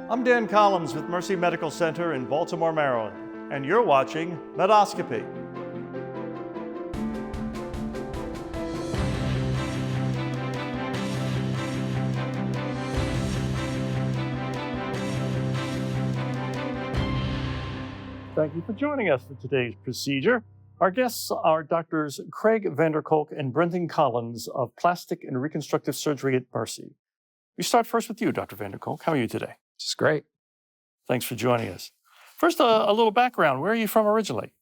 I'm Dan Collins with Mercy Medical Center in Baltimore, Maryland, and you're watching Medoscopy. Thank you for joining us for today's procedure. Our guests are Doctors Craig Vander Kolk and Brendan Collins of Plastic and Reconstructive Surgery at Mercy. We start first with you, Dr. Vander Kolk. How are you today? Just great. Thanks for joining us. First, a little background. Where are you from originally?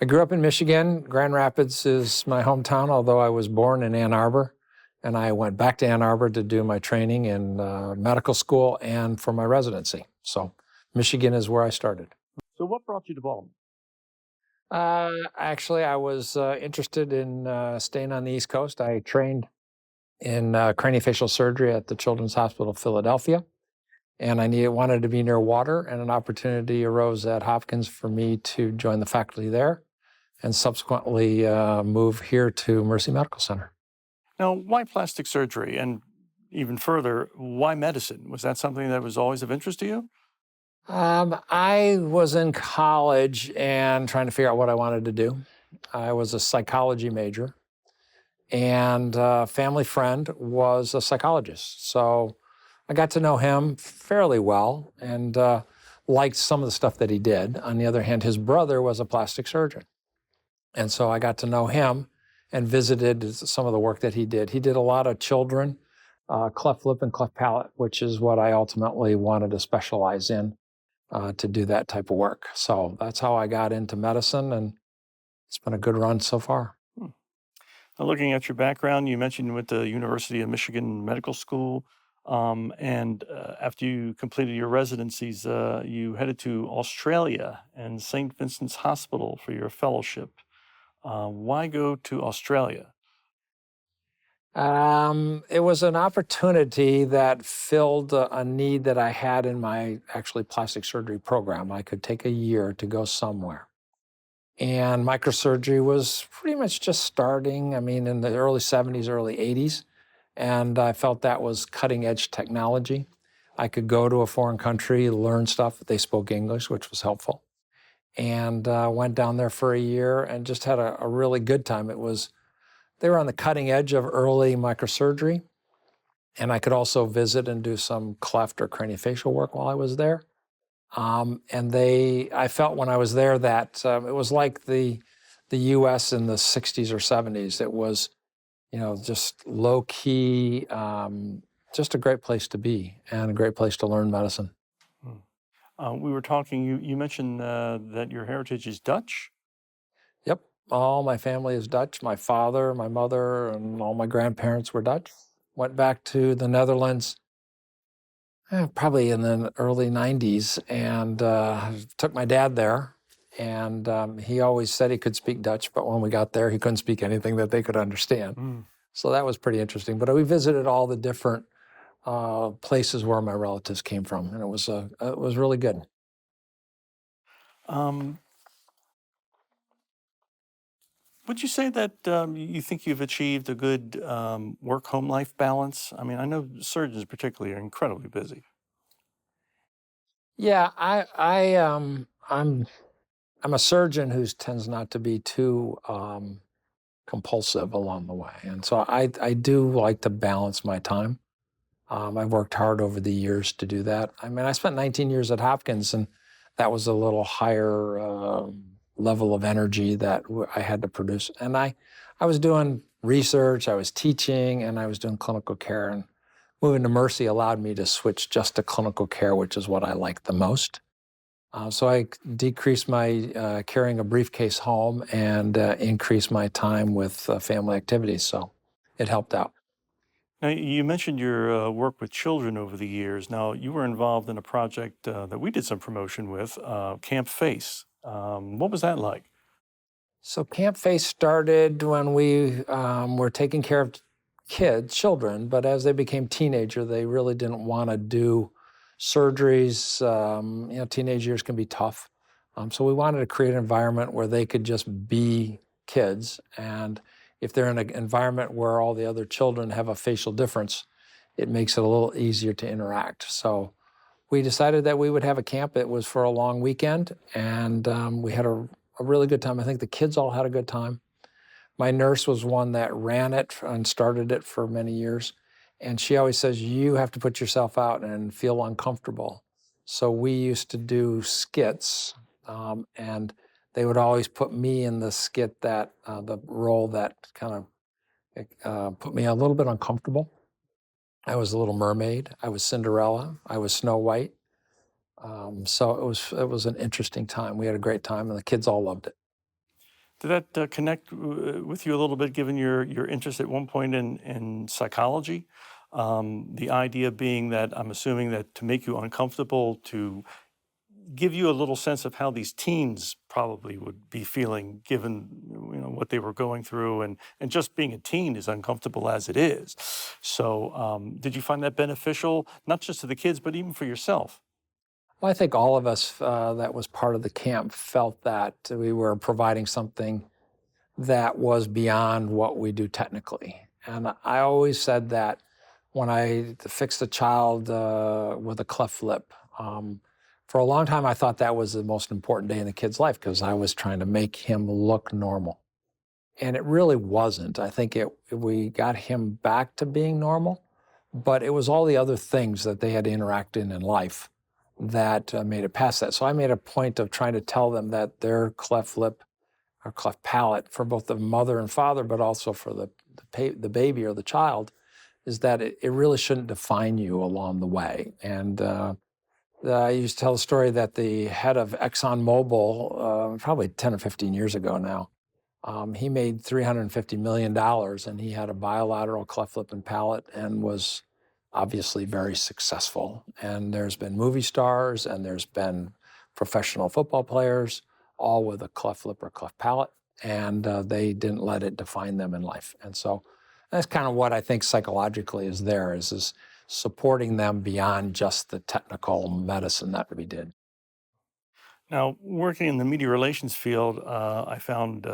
I grew up in Michigan. Grand Rapids is my hometown, although I was born in Ann Arbor. And I went back to Ann Arbor to do my training in medical school and for my residency. So Michigan is where I started. So what brought you to Baltimore? Actually, I was interested in staying on the East Coast. I trained in craniofacial surgery at the Children's Hospital of Philadelphia. And I wanted to be near water, and an opportunity arose at Hopkins for me to join the faculty there and subsequently move here to Mercy Medical Center. Now, why plastic surgery? And even further, why medicine? Was that something that was always of interest to you? I was in college and trying to figure out what I wanted to do. I was a psychology major, and a family friend was a psychologist. So I got to know him fairly well and liked some of the stuff that he did. On the other hand, his brother was a plastic surgeon. And so I got to know him and visited some of the work that he did. He did a lot of children, cleft lip and cleft palate, which is what I ultimately wanted to specialize in to do that type of work. So that's how I got into medicine, and it's been a good run so far. Now, looking at your background, you mentioned you went to University of Michigan Medical School. And after you completed your residencies, you headed to Australia and St. Vincent's Hospital for your fellowship. Why go to Australia? It was an opportunity that filled a need that I had in my actually plastic surgery program. I could take a year to go somewhere. And microsurgery was pretty much just starting, in the early 70s, early 80s. And I felt that was cutting edge technology. I could go to a foreign country, learn stuff. They spoke English, which was helpful. And went down there for a year and just had a really good time. They were on the cutting edge of early microsurgery. And I could also visit and do some cleft or craniofacial work while I was there. I felt when I was there that it was like the US in the 60s or 70s. It was, just low key, just a great place to be and a great place to learn medicine. We were talking, you mentioned that your heritage is Dutch? Yep, all my family is Dutch. My father, my mother, and all my grandparents were Dutch. Went back to the Netherlands probably in the early 90s and took my dad there. And he always said he could speak Dutch, but when we got there, he couldn't speak anything that they could understand. So that was pretty interesting. But we visited all the different places where my relatives came from, and it was really good. Would you say that you think you've achieved a good work-home life balance? I mean, I know surgeons particularly are incredibly busy. Yeah, I'm a surgeon who tends not to be too compulsive along the way. And so I do like to balance my time. I've worked hard over the years to do that. I spent 19 years at Hopkins, and that was a little higher level of energy that I had to produce. And I was doing research, I was teaching, and I was doing clinical care. And moving to Mercy allowed me to switch just to clinical care, which is what I like the most. So I decreased my carrying a briefcase home and increased my time with family activities. So it helped out. Now, you mentioned your work with children over the years. Now, you were involved in a project that we did some promotion with, Camp Face. What was that like? So Camp Face started when we were taking care of children, but as they became teenager, they really didn't want to do surgeries. Teenage years can be tough. So we wanted to create an environment where they could just be kids. And if they're in an environment where all the other children have a facial difference, it makes it a little easier to interact. So we decided that we would have a camp. It was for a long weekend, and we had a really good time. I think the kids all had a good time. My nurse was one that ran it and started it for many years. And she always says, you have to put yourself out and feel uncomfortable. So we used to do skits, and they would always put me in the skit that, the role that kind of put me a little bit uncomfortable. I was a Little Mermaid. I was Cinderella. I was Snow White. So it was an interesting time. We had a great time, and the kids all loved it. Did that connect with you a little bit, given your interest at one point in psychology? The idea being that I'm assuming that to make you uncomfortable, to give you a little sense of how these teens probably would be feeling, given what they were going through, and just being a teen is uncomfortable as it is. So, did you find that beneficial, not just to the kids, but even for yourself? Well, I think all of us that was part of the camp felt that we were providing something that was beyond what we do technically. And I always said that when I fixed a child with a cleft lip, for a long time I thought that was the most important day in the kid's life because I was trying to make him look normal. And it really wasn't. I think we got him back to being normal, but it was all the other things that they had to interact in life that made it past that. So I made a point of trying to tell them that their cleft lip or cleft palate for both the mother and father, but also for the baby or the child, is that it really shouldn't define you along the way. And I used to tell the story that the head of ExxonMobil, probably 10 or 15 years ago now, he made $350 million and he had a bilateral cleft lip and palate and was obviously very successful. And there's been movie stars and there's been professional football players, all with a cleft lip or cleft palate, and they didn't let it define them in life. And so that's kind of what I think psychologically is there, is supporting them beyond just the technical medicine that we did. Now, working in the media relations field, I found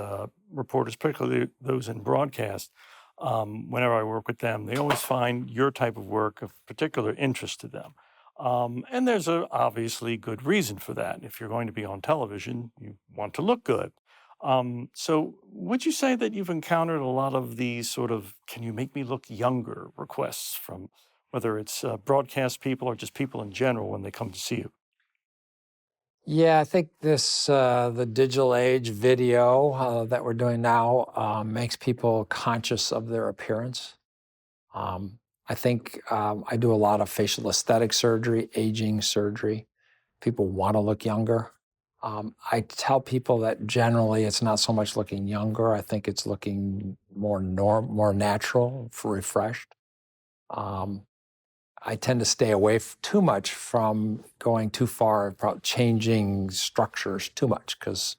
reporters, particularly those in broadcast, whenever I work with them, they always find your type of work of particular interest to them. And there's a obviously good reason for that. If you're going to be on television, you want to look good. So, would you say that you've encountered a lot of these sort of "can you make me look younger" requests from whether it's broadcast people or just people in general when they come to see you? Yeah, I think the digital age video that we're doing now makes people conscious of their appearance. I think I do a lot of facial aesthetic surgery, aging surgery. People want to look younger. I tell people that generally it's not so much looking younger. I think it's looking more natural, refreshed. Um, I tend to stay away too much from going too far about changing structures too much because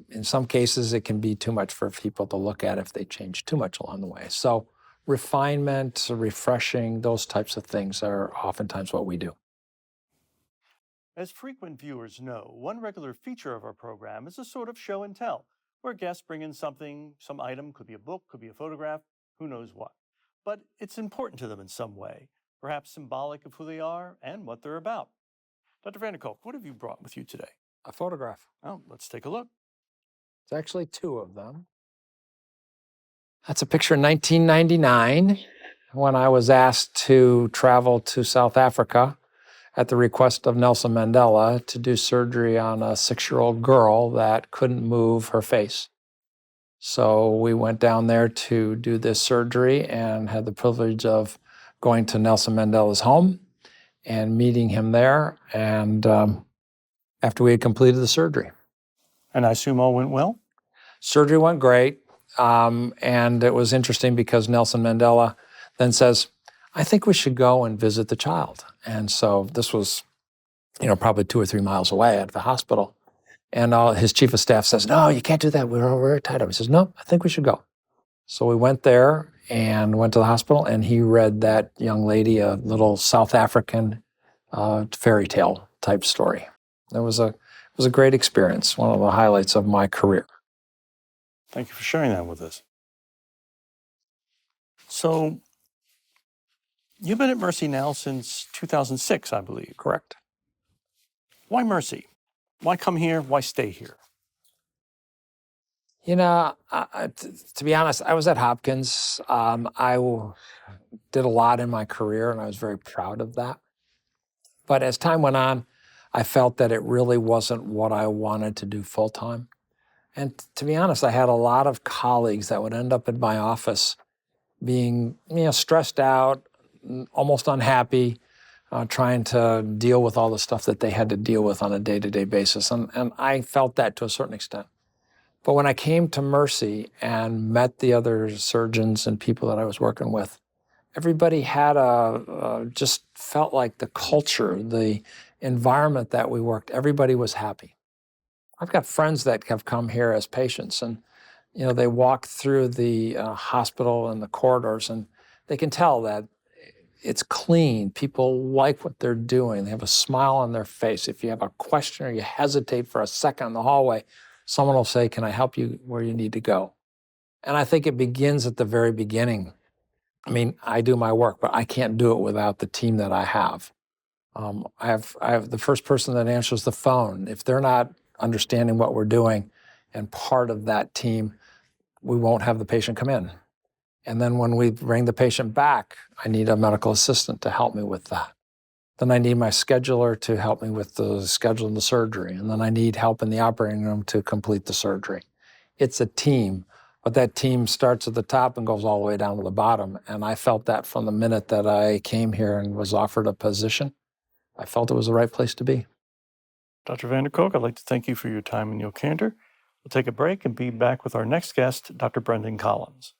in some cases it can be too much for people to look at if they change too much along the way. So refinement, refreshing, those types of things are oftentimes what we do. As frequent viewers know, one regular feature of our program is a sort of show and tell, where guests bring in something, some item, could be a book, could be a photograph, who knows what. But it's important to them in some way, perhaps symbolic of who they are and what they're about. Dr. Vander Kolk, what have you brought with you today? A photograph. Oh, let's take a look. It's actually two of them. That's a picture in 1999 when I was asked to travel to South Africa at the request of Nelson Mandela to do surgery on a 6-year-old girl that couldn't move her face. So we went down there to do this surgery and had the privilege of going to Nelson Mandela's home and meeting him there. And after we had completed the surgery. And I assume all went well? Surgery went great. And it was interesting because Nelson Mandela then says, I think we should go and visit the child. And so this was, probably 2 or 3 miles away at the hospital. And his chief of staff says, no, you can't do that. We're all very tied up. He says, no, I think we should go. So we went there and went to the hospital, and he read that young lady a little South African fairy tale type story. It was a great experience, one of the highlights of my career. Thank you for sharing that with us. So, You've been at Mercy now since 2006, I believe. Correct. Why Mercy? Why come here? Why stay here? You know, to be honest, I was at Hopkins. Did a lot in my career, and I was very proud of that. But as time went on, I felt that it really wasn't what I wanted to do full time. And to be honest, I had a lot of colleagues that would end up in my office being, stressed out, almost unhappy, trying to deal with all the stuff that they had to deal with on a day-to-day basis. And I felt that to a certain extent. But when I came to Mercy and met the other surgeons and people that I was working with, everybody had just felt like the culture, the environment that we worked, everybody was happy. I've got friends that have come here as patients, and they walk through the hospital and the corridors, and they can tell that it's clean. People like what they're doing. They have a smile on their face. If you have a question or you hesitate for a second in the hallway, someone will say, "Can I help you where you need to go?" And I think it begins at the very beginning. I mean, I do my work, but I can't do it without the team that I have. I have the first person that answers the phone. If they're not understanding what we're doing and part of that team, we won't have the patient come in. And then when we bring the patient back, I need a medical assistant to help me with that. Then I need my scheduler to help me with the scheduling the surgery. And then I need help in the operating room to complete the surgery. It's a team, but that team starts at the top and goes all the way down to the bottom. And I felt that from the minute that I came here and was offered a position. I felt it was the right place to be. Dr. Vander Kolk, I'd like to thank you for your time and your candor. We'll take a break and be back with our next guest, Dr. Brendan Collins.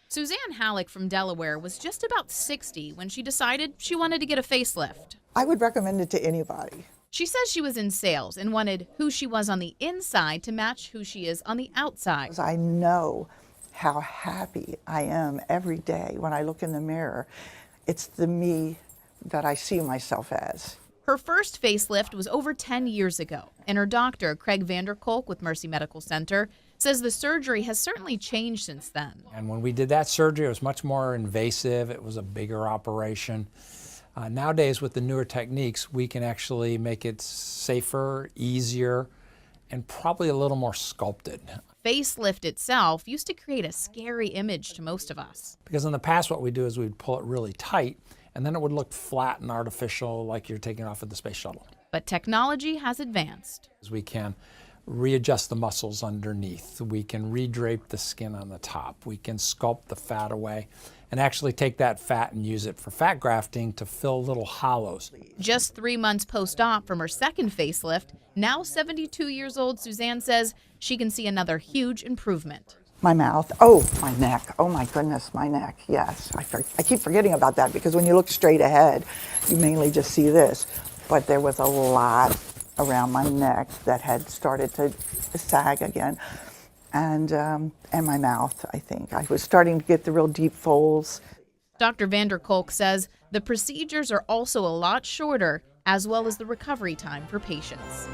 Suzanne Halleck from Delaware was just about 60 when she decided she wanted to get a facelift. I would recommend it to anybody. She says she was in sales and wanted who she was on the inside to match who she is on the outside. Because I know how happy I am every day when I look in the mirror. It's the me that I see myself as. Her first facelift was over 10 years ago, and her doctor, Craig Vander Kolk with Mercy Medical Center, says the surgery has certainly changed since then. And when we did that surgery, it was much more invasive. It was a bigger operation. Nowadays, with the newer techniques, we can actually make it safer, easier, and probably a little more sculpted. Facelift itself used to create a scary image to most of us. Because in the past, what we do is we'd pull it really tight, and then it would look flat and artificial like you're taking off of the space shuttle. But technology has advanced. We can readjust the muscles underneath. We can redrape the skin on the top. We can sculpt the fat away and actually take that fat and use it for fat grafting to fill little hollows. Just 3 months post-op from her second facelift, now 72 years old, Suzanne says she can see another huge improvement. My mouth, my neck, oh my goodness, my neck, yes. I keep forgetting about that because when you look straight ahead, you mainly just see this. But there was a lot around my neck that had started to sag again. And my mouth, I think. I was starting to get the real deep folds. Dr. Vander Kolk says the procedures are also a lot shorter, as well as the recovery time for patients.